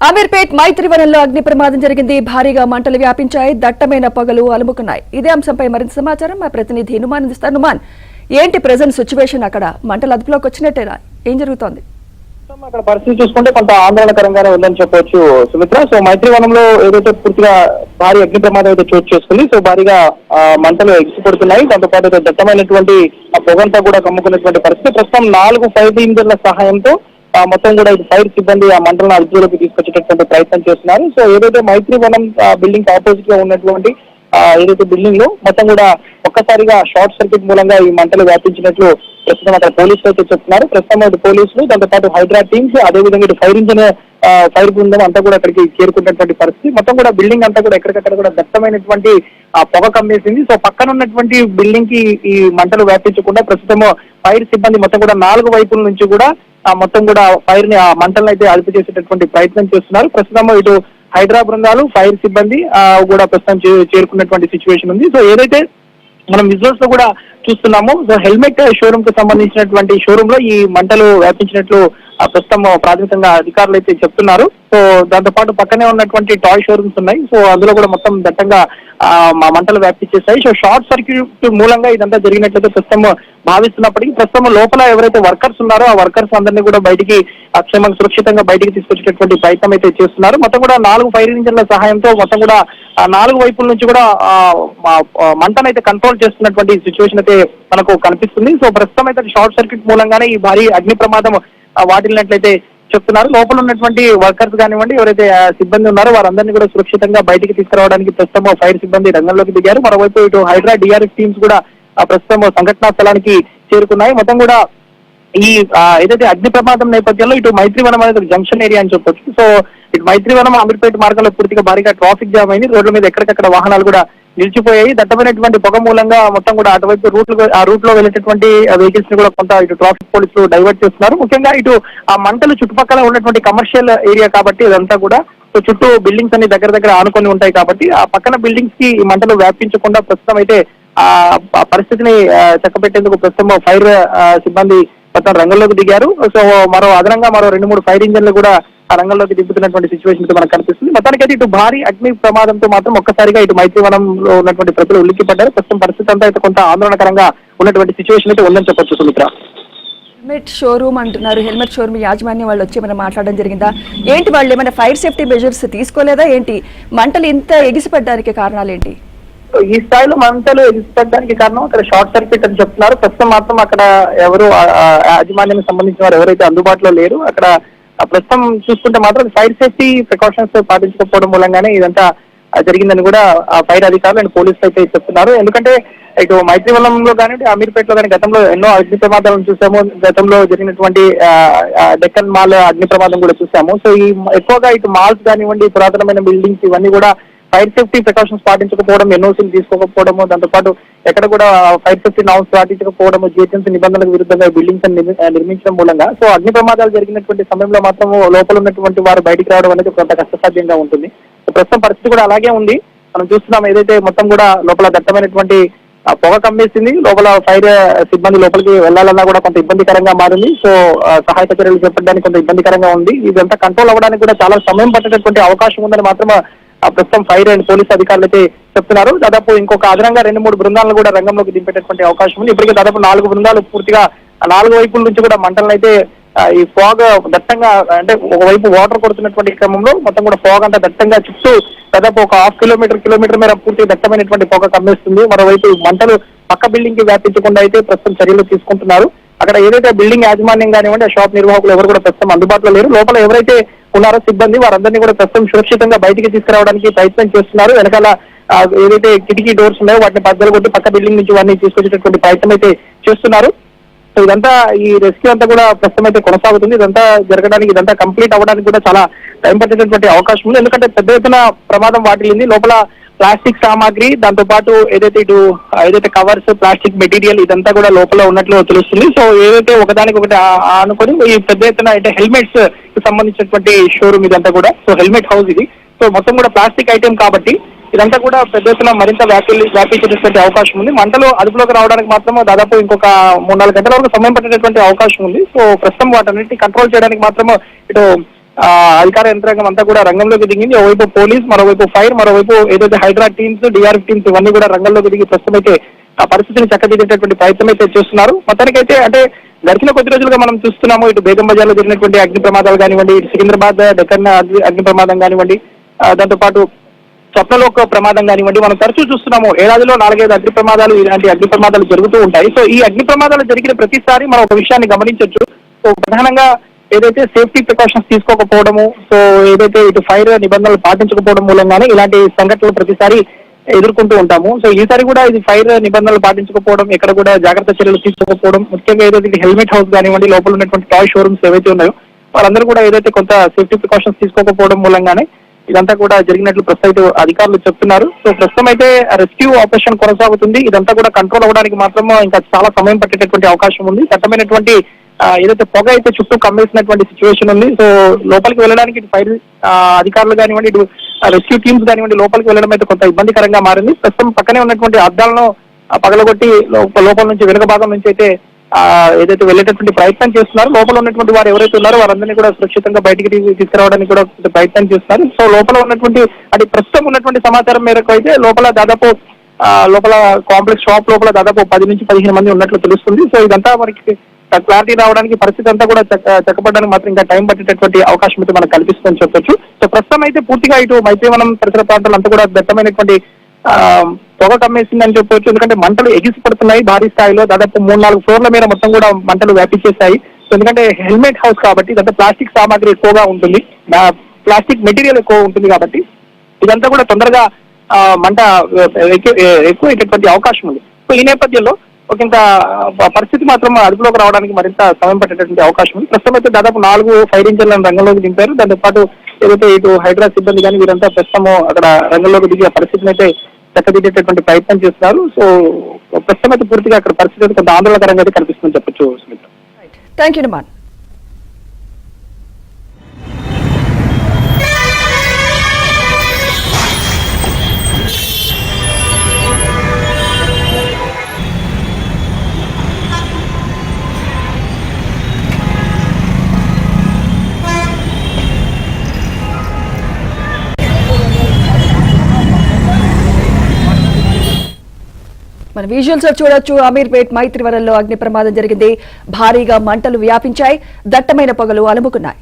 అమీర్పేట్ మైత్రివనంలో అగ్ని ప్రమాదం జరిగింది. భారీగా మంటలు వ్యాపించాయి. దట్టమైన పొగలు అలుముకున్నాయి. ఇదే అంశంపై మరింత సమాచారం మా ప్రతినిధి నుమాన్ అందిస్తారు. నుమాన్, ఏంటి ప్రెజెంట్ సిచ్యువేషన్? అక్కడ మంటలు అదుపులోకి వచ్చినట్టేనా? ఏం జరుగుతోంది? అక్కడ పరిస్థితి చూసుకుంటే కొంత ఆందోళనకరంగానే ఉందని చెప్పవచ్చు సుమిత్ర. సో మైత్రివనంలో ఏదైతే పూర్తిగా భారీ అగ్ని ప్రమాదం అయితే చోటు చేసుకుంది. సో భారీగా మంటలు ఎగిసిపడుతున్నాయి. దాంతో పాటు దట్టమైనటువంటి పొగంతా కూడా కమ్ముకున్నటువంటి పరిస్థితి. ప్రస్తుతం 4 ఫైర్ ఇంజన్ల సహాయంతో మొత్తం కూడా ఇది ఫైర్ సిబ్బంది ఆ మంటలను అదుపులోకి తీసుకొచ్చేటటువంటి ప్రయత్నం చేస్తున్నారు. సో ఏదైతే మైత్రివనం బిల్డింగ్ ఆపోజిట్ గా ఉన్నటువంటి ఏదైతే బిల్డింగ్ లో మొత్తం కూడా ఒక్కసారిగా షార్ట్ సర్క్యూట్ మూలంగా ఈ మంటలు వ్యాపించినట్లు ప్రస్తుతం అక్కడ పోలీసులు అయితే చెప్తున్నారు. ప్రస్తుతం ఇటు పోలీసులు, దాంతో పాటు హైడ్రా టీమ్స్, అదేవిధంగా ఇటు ఫైర్ ఇంజిన్ ఫైర్ బృందం అంతా కూడా అక్కడికి చేరుకున్నటువంటి పరిస్థితి. మొత్తం కూడా బిల్డింగ్ అంతా కూడా ఎక్కడికక్కడ కూడా దట్టమైనటువంటి పొగ కమ్మేసింది. సో పక్కన ఉన్నటువంటి బిల్డింగ్ కి ఈ మంటలు వ్యాపించకుండా ప్రస్తుతం ఫైర్ సిబ్బంది మొత్తం కూడా 4 వైపుల నుంచి కూడా మొత్తం కూడా ఫైర్ ని ఆ మంటలను అయితే అదుపు చేసేటటువంటి ప్రయత్నం చేస్తున్నారు. ప్రస్తుతం ఇటు హైడ్రా బృందాలు, ఫైర్ సిబ్బంది కూడా ప్రస్తుతం చేరుకున్నటువంటి సిచ్యువేషన్ ఉంది. సో ఏదైతే మనం విజువల్స్ లో కూడా చూస్తున్నాము, సో హెల్మెట్ షోరూమ్ కు సంబంధించినటువంటి షోరూమ్ లో ఈ మంటలు వ్యాపించినట్లు ప్రస్తుతం ప్రాథమికంగా అధికారులు అయితే చెప్తున్నారు. సో దాంతో పాటు పక్కనే ఉన్నటువంటి టాయ్ షోరూమ్స్ ఉన్నాయి. సో అందులో కూడా మొత్తం దట్టంగా మంటలు వ్యాపించేస్తాయి. సో షార్ట్ సర్క్యూట్ మూలంగా ఇదంతా జరిగినట్లయితే ప్రస్తుతం భావిస్తున్నప్పటికీ ప్రస్తుతం లోపల ఎవరైతే వర్కర్స్ ఉన్నారో ఆ వర్కర్స్ అందరినీ కూడా బయటికి క్షేమంగా సురక్షితంగా బయటికి తీసుకొచ్చేటటువంటి ప్రయత్నం అయితే చేస్తున్నారు. మొత్తం కూడా 4 ఫైర్ ఇంజన్ల సహాయంతో మొత్తం కూడా 4 వైపుల నుంచి కూడా మంటను అయితే కంట్రోల్ చేస్తున్నటువంటి సిచ్యువేషన్ అయితే మనకు కనిపిస్తుంది. సో ప్రస్తుతం అయితే షార్ట్ సర్క్యూట్ మూలంగానే ఈ భారీ అగ్ని ప్రమాదం వాటిల్లినట్లయితే చెప్తున్నారు. లోపల ఉన్నటువంటి వర్కర్స్ కానివ్వండి, ఎవరైతే సిబ్బంది ఉన్నారో వారందరినీ కూడా సురక్షితంగా బయటికి తీసుకురావడానికి ప్రస్తుతం ఫైర్ సిబ్బంది రంగంలోకి దిగారు. మరోవైపు ఇటు హైడ్రా, డిఆర్ఎఫ్ టీమ్స్ కూడా ప్రస్తుతం సంఘటనా స్థలానికి చేరుకున్నాయి. మొత్తం కూడా ఈ ఏదైతే అగ్ని ప్రమాదం నేపథ్యంలో ఇటు మైత్రివనం అనేది జంక్షన్ ఏరియా అని చెప్పొచ్చు. సో ఇటు మైత్రివనం అమీర్పేట మార్గంలో పూర్తిగా భారీగా ట్రాఫిక్ జామ్ అయింది. రోడ్ల మీద ఎక్కడికక్కడ వాహనాలు కూడా నిలిచిపోయాయి. దట్టమైనటువంటి పొగ మూలంగా మొత్తం కూడా అటువైపు ఆ రూట్ లో వెళ్ళేటటువంటి వెహికల్స్ ని కూడా కొంత ఇటు ట్రాఫిక్ పోలీసులు డైవర్ట్ చేస్తున్నారు. ముఖ్యంగా ఇటు ఆ మంటలు చుట్టుపక్కల ఉన్నటువంటి కమర్షియల్ ఏరియా కాబట్టి ఇదంతా కూడా సో చుట్టూ బిల్డింగ్స్ అన్ని దగ్గర ఆనుకొని ఉంటాయి కాబట్టి ఆ పక్కన బిల్డింగ్స్ కి ఈ మంటలు వ్యాపించకుండా ప్రస్తుతం అయితే ఆ పరిస్థితిని చక్కబెట్టేందుకు ప్రస్తుతం ఫైర్ సిబ్బంది మొత్తం రంగంలోకి దిగారు. సో అదనంగా మరో 2-3 ఫైర్ ఇంజన్లు కూడా ఆ రంగంలోకి దిగుతున్నటువంటి సిచ్యువేషన్ మనకు కనిపిస్తుంది. మొత్తానికైతే ఇటు భారీ అగ్ని ప్రమాదంతో మాత్రం ఒక్కసారిగా ఇటు మైత్రివనంలో ఉన్నటువంటి ప్రజలు ఉలిక్కిపడ్డారు. ప్రస్తుతం పరిస్థితి అంతా అయితే కొంత ఆందోళనకరంగా ఉన్నటువంటి సిచ్యువేషన్ అయితే ఉందని చెప్పొచ్చు సుమిత్ర. హెల్మెట్ షోరూమ్ అంటున్నారు. హెల్మెట్ షోరూమ్ యాజమాన్యం వాళ్ళు వచ్చి ఏమైనా మాట్లాడడం జరిగిందా? ఏంటి వాళ్ళు ఏమైనా ఫైర్ సేఫ్టీ మెజర్స్ తీసుకోలేదా ఏంటి? మంటలు ఇంత ఎగిసిపడడానికి కారణాలు ఏంటి? ఈ స్థాయిలో మంటలు ఎగిసిపడడానికి కారణం అక్కడ షార్ట్ సర్క్యూట్ అని చెప్తున్నారు. ప్రస్తుతం మాత్రం అక్కడ ఎవరు యాజమాన్యానికి సంబంధించిన వారు ఎవరైతే అందుబాటులో లేరు. అక్కడ ప్రస్తుతం చూసుకుంటే మాత్రం ఫైర్ సేఫ్టీ ప్రికాషన్స్ పాటించకపోవడం మూలంగానే ఇదంతా జరిగిందని కూడా ఫైర్ అధికారులు అండ్ పోలీసులు అయితే చెప్తున్నారు. ఎందుకంటే ఇటు మైత్రివనంలో కానీ అమీర్పేటలో కానీ గతంలో ఎన్నో అగ్ని ప్రమాదాలను చూసాము. గతంలో జరిగినటువంటి డెక్కన్ మాల్ అగ్ని ప్రమాదం కూడా చూసాము. సో ఈ ఎక్కువగా ఇటు మాల్స్ కానివ్వండి, పురాతనమైన బిల్డింగ్స్ ఇవన్నీ కూడా ఫైర్ సేఫ్టీ ప్రికాషన్స్ పాటించకపోవడం, ఎన్ఓసీలు తీసుకోకపోవడము, దాంతో పాటు ఎక్కడ కూడా ఫైర్ సేఫ్టీ నామ్స్ పాటించకపోవడము, జిహెచ్ఎంసీ నిబంధనలకు విరుద్ధంగా బిల్డింగ్స్ నిర్మించడం మూలంగా సో అగ్ని ప్రమాదాలు జరిగినటువంటి సమయంలో మాత్రం లోపల ఉన్నటువంటి వారు బయటికి రావడం అనేది కొంత కష్టసాధ్యంగా ఉంటుంది. ప్రస్తుతం పరిస్థితి కూడా అలాగే ఉంది. మనం చూస్తున్నాం ఏదైతే మొత్తం కూడా లోపల దట్టమైనటువంటి పొగ కమ్మేసింది. లోపల ఫైర్ సిబ్బంది లోపలికి వెళ్లాలన్నా కూడా కొంత ఇబ్బందికరంగా మారింది. సో సహాయక చర్యలు చేపట్టడానికి కొంత ఇబ్బందికరంగా ఉంది. ఇదంతా కంట్రోల్ అవ్వడానికి కూడా చాలా సమయం పట్టేటటువంటి అవకాశం ఉందని మాత్రం ప్రస్తుతం ఫైర్ అండ్ పోలీసు అధికారులు అయితే చెప్తున్నారు. దాదాపు ఇంకొక అదనంగా 2-3 బృందాలను కూడా రంగంలోకి దింపేటటువంటి అవకాశం ఉంది. ఇప్పటికే దాదాపు 4 బృందాలు పూర్తిగా 4 వైపుల నుంచి కూడా మంటలను అయితే ఈ ఫాగ్ దట్టంగా, అంటే ఒకవైపు వాటర్ కొడుతున్నటువంటి క్రమంలో మొత్తం కూడా ఫాగ్ అంతా దట్టంగా చుట్టూ దాదాపు ఒక 1/2 కిలోమీటర్ మేర పూర్తి దట్టమైనటువంటి పొగ కమ్మేస్తుంది. మరోవైపు మంటలు పక్క బిల్డింగ్ కి వ్యాపించకుండా అయితే ప్రస్తుతం చర్యలు తీసుకుంటున్నారు. అక్కడ ఏదైతే బిల్డింగ్ యాజమాన్యం కానివ్వండి, ఆ షాప్ నిర్వాహకులు ఎవరు కూడా ప్రస్తుతం అందుబాటులో లేరు. లోపల ఎవరైతే ఉన్నారో సిబ్బంది వారందరినీ కూడా ప్రస్తుతం సురక్షితంగా బయటికి తీసుకురావడానికి ప్రయత్నం చేస్తున్నారు. వెనకాల ఏదైతే కిటికీ డోర్స్ ఉన్నాయో వాటిని బద్దలు కొట్టి పక్క బిల్డింగ్ నుంచి వారిని తీసుకొచ్చేటటువంటి ప్రయత్నం అయితే చేస్తున్నారు. సో ఇదంతా ఈ రెస్క్యూ అంతా కూడా ప్రస్తుతం అయితే కొనసాగుతుంది. ఇదంతా జరగడానికి, ఇదంతా కంప్లీట్ అవ్వడానికి కూడా చాలా టైం పట్టేటటువంటి అవకాశం ఉంది. ఎందుకంటే పెద్ద ఎత్తున ప్రమాదం వాటిల్లింది. లోపల ప్లాస్టిక్ సామాగ్రి, దాంతో పాటు ఏదైతే కవర్స్, ప్లాస్టిక్ మెటీరియల్ ఇదంతా కూడా లోపల ఉన్నట్లు తెలుస్తుంది. సో ఏదైతే ఒకదానికొకటి అనుకొని ఈ పెద్ద ఎత్తున అంటే హెల్మెట్స్ కి సంబంధించినటువంటి షోరూమ్ ఇదంతా కూడా. సో హెల్మెట్ హౌస్ ఇది. సో మొత్తం కూడా ప్లాస్టిక్ ఐటెం కాబట్టి ఇదంతా కూడా పెద్ద ఎత్తున మరింత వ్యాపించేటటువంటి అవకాశం ఉంది. మంటలు అదుపులోకి రావడానికి మాత్రం దాదాపు ఇంకొక 3-4 గంటల వరకు సమయం పట్టేటటువంటి అవకాశం ఉంది. సో ప్రస్తుతం వాటన్నిటిని కంట్రోల్ చేయడానికి మాత్రం ఇటు అధికార యంత్రాంగం అంతా కూడా రంగంలోకి దిగింది. ఓవైపు పోలీస్, మరోవైపు ఫైర్, మరోవైపు ఏదైతే హైడ్రా టీమ్స్, డిఆర్ఎఫ్ టీమ్స్ ఇవన్నీ కూడా రంగంలోకి దిగి ప్రస్తుతం అయితే ఆ పరిస్థితిని చక్కదిద్దేటటువంటి ప్రయత్నం అయితే చేస్తున్నారు. మొత్తానికైతే అంటే గడిచిన కొద్ది రోజులుగా మనం చూస్తున్నాము, ఇటు బేగం బజార్లో జరిగినటువంటి అగ్ని ప్రమాదాలు కానివ్వండి, ఇటు సికింద్రాబాద్ డెక్కన్ అగ్ని ప్రమాదం కానివ్వండి, దాంతోపాటు స్వప్నలోక ప్రమాదం కానివ్వండి, మనం తరచూ చూస్తున్నాము. ఏడాదిలో 4-5 అగ్ని ప్రమాదాలు, ఇలాంటి అగ్ని ప్రమాదాలు జరుగుతూ ఉంటాయి. సో ఈ అగ్ని ప్రమాదాలు జరిగిన ప్రతిసారి మనం ఒక విషయాన్ని గమనించవచ్చు. సో ప్రధానంగా ఏదైతే సేఫ్టీ ప్రికాషన్స్ తీసుకోకపోవడము, సో ఏదైతే ఇటు ఫైర్ నిబంధనలు పాటించకపోవడం మూలంగానే ఇలాంటి సంఘటనలు ప్రతిసారి ఎదుర్కొంటూ ఉంటాము. సో ఈసారి కూడా ఇది ఫైర్ నిబంధనలు పాటించకపోవడం, ఎక్కడ కూడా జాగ్రత్త చర్యలు తీసుకోకపోవడం, ముఖ్యంగా ఏదైతే హెల్మెట్ హౌస్ కానివ్వండి, లోపల ఉన్నటువంటి టాయ్ షోరూమ్స్ ఏవైతే ఉన్నాయో వాళ్ళందరూ కూడా ఏదైతే కొంత సేఫ్టీ ప్రికాషన్స్ తీసుకోకపోవడం మూలంగానే ఇదంతా కూడా జరిగినట్లు ప్రస్తుతం అధికారులు చెప్తున్నారు. సో ప్రస్తుతం అయితే రెస్క్యూ ఆపరేషన్ కొనసాగుతుంది. ఇదంతా కూడా కంట్రోల్ అవ్వడానికి మాత్రం ఇంకా చాలా సమయం పట్టేటటువంటి అవకాశం ఉంది. దట్టమైనటువంటి ఏదైతే పొగ అయితే చుట్టూ కమ్మేసినటువంటి సిచ్యువేషన్ ఉంది. సో లోపలికి వెళ్ళడానికి ఇటు ఫైర్ అధికారులు కానివ్వండి, ఇటు రెస్క్యూ టీమ్స్ కానివ్వండి, లోపలికి వెళ్ళడం అయితే కొంత ఇబ్బందికరంగా మారింది. ప్రస్తుతం పక్కనే ఉన్నటువంటి అద్దాలను పగలగొట్టి లోపల నుంచి వెనుక భాగం నుంచి అయితే ఏదైతే వెళ్ళేటటువంటి ప్రయత్నం చేస్తున్నారు. లోపల ఉన్నటువంటి వారు ఎవరైతే ఉన్నారో వారందరినీ కూడా సురక్షితంగా బయటికి తీసుకురావడానికి కూడా ప్రయత్నం చేస్తున్నారు. సో లోపల ఉన్నటువంటి అది ప్రస్తుతం ఉన్నటువంటి సమాచారం మేరకు అయితే లోపల దాదాపు లోపల కాంప్లెక్స్ షాప్ లోపల దాదాపు 10 నుంచి 15 మంది ఉన్నట్లు తెలుస్తుంది. సో ఇదంతా మనకి క్లారిటీ రావడానికి, పరిస్థితి అంతా కూడా చక్కబడడానికి మాత్రం ఇంకా టైం పట్టేటటువంటి అవకాశం అయితే మనకు కల్పిస్తుందని చెప్పొచ్చు. సో ప్రస్తుతం అయితే పూర్తిగా ఇటు మైత్రివనం పరిసర ప్రాంతాలంతా కూడా దట్టమైనటువంటి పొగ కమ్మేసిందని చెప్పొచ్చు. ఎందుకంటే మంటలు ఎగిసిపడుతున్నాయి భారీ స్థాయిలో. దాదాపు 3-4 ఫ్లోర్ల మీద మొత్తం కూడా మంటలు వ్యాపించేస్తాయి. ఎందుకంటే హెల్మెట్ హౌస్ కాబట్టి ఇదంతా ప్లాస్టిక్ సామాగ్రి ఎక్కువగా ఉంటుంది, ప్లాస్టిక్ మెటీరియల్ ఎక్కువ ఉంటుంది కాబట్టి ఇదంతా కూడా తొందరగా మంట ఎక్కువైనటువంటి అవకాశం ఉంది. సో ఈ నేపథ్యంలో ఒక ఇంకా పరిస్థితి మాత్రం అదుపులోకి రావడానికి మరింత సమయం పట్టేటటువంటి అవకాశం ఉంది. ప్రస్తుతం అయితే దాదాపు 4 ఫైర్ ఇంజన్లను రంగంలోకి దింపారు. దాంతో పాటు ఏదైతే ఇటు హైడ్రా సిబ్బంది కానీ వీరంతా ప్రస్తుతం అక్కడ రంగంలోకి దిగే పరిస్థితిని అయితే చక్కదిద్దేటటువంటి ప్రయత్నం చేస్తున్నారు. సో ప్రస్తుతం అయితే పూర్తిగా అక్కడ పరిస్థితి అయితే కొంత ఆందోళనకరంగా అయితే కనిపిస్తుందని చెప్పొచ్చు. Sumitra, thank you Numan. మన విజువల్స్ లో చూడొచ్చు, అమీర్పేట్ మైత్రివరంలో అగ్ని ప్రమాదం జరిగింది. భారీగా మంటలు వ్యాపించాయి, దట్టమైన పొగలు అలుముకున్నాయి.